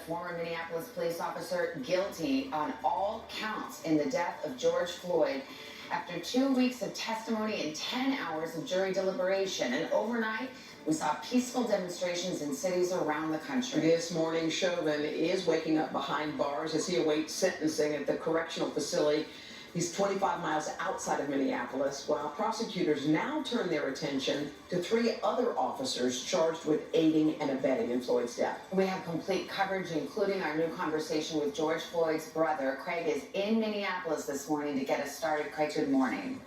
former Minneapolis police officer guilty on all counts in the death of George Floyd after 2 weeks of testimony and 10 hours of jury deliberation. And overnight, we saw peaceful demonstrations in cities around the country. This morning, Chauvin is waking up behind bars as he awaits sentencing at the correctional facility. He's 25 miles outside of Minneapolis, while prosecutors now turn their attention to 3 other officers charged with aiding and abetting in Floyd's death. We have complete coverage, including our new conversation with George Floyd's brother. Craig is in Minneapolis this morning to get us started. Craig, good morning.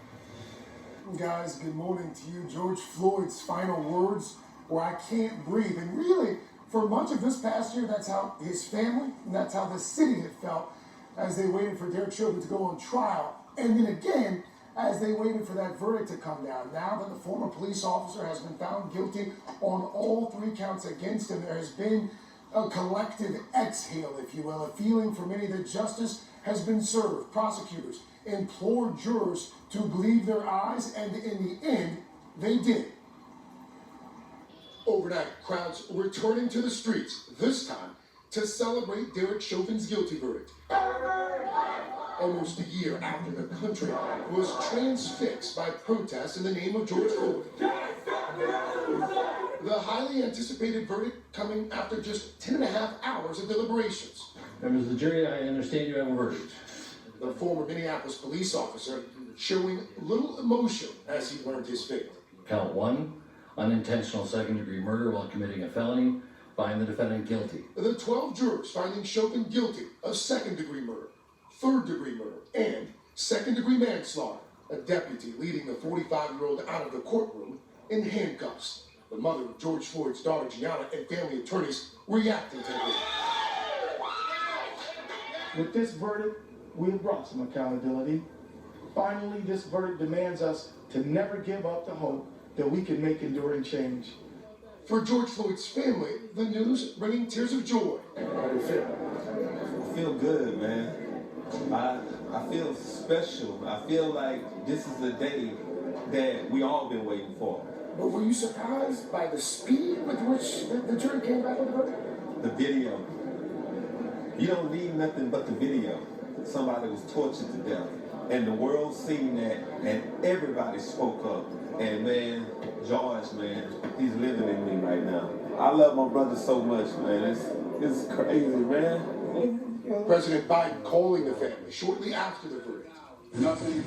Guys, good morning to you. George Floyd's final words were, "I can't breathe." And really, for much of this past year, that's how his family and that's how the city had felt as they waited for Derek Chauvin to go on trial. And then again, as they waited for that verdict to come down. Now that the former police officer has been found guilty on all 3 counts against him, there has been a collective exhale, if you will, a feeling for many that justice has been served. Prosecutors implored jurors to believe their eyes, and in the end, they did. Overnight, crowds returning to the streets, this time to celebrate Derek Chauvin's guilty verdict. Almost a year after the country was transfixed by protests in the name of George Floyd. The highly anticipated verdict coming after just 10.5 hours of deliberations. Members of the jury, I understand you have a verdict. The former Minneapolis police officer showing little emotion as he learned his fate. Count 1, unintentional second-degree murder while committing a felony. Find the defendant guilty. The 12 jurors finding Chauvin guilty of second-degree murder, third-degree murder, and second-degree manslaughter. A deputy leading the 45-year-old out of the courtroom in handcuffs. The mother of George Floyd's daughter, Gianna, and family attorneys reacting to it. With this verdict, we have brought some accountability. Finally, this verdict demands us to never give up the hope that we can make enduring change. For George Floyd's family, the news bringing tears of joy. How do you feel? I feel good, man. I feel special. I feel like this is the day that we all been waiting for. But were you surprised by the speed with which the jury came back with the verdict? The video. You don't need nothing but the video. Somebody was tortured to death. And the world seen that, and everybody spoke up. And man, George, man, he's living in me right now. I love my brother so much, man. It's crazy, man. President Biden calling the family shortly after the verdict. Nothing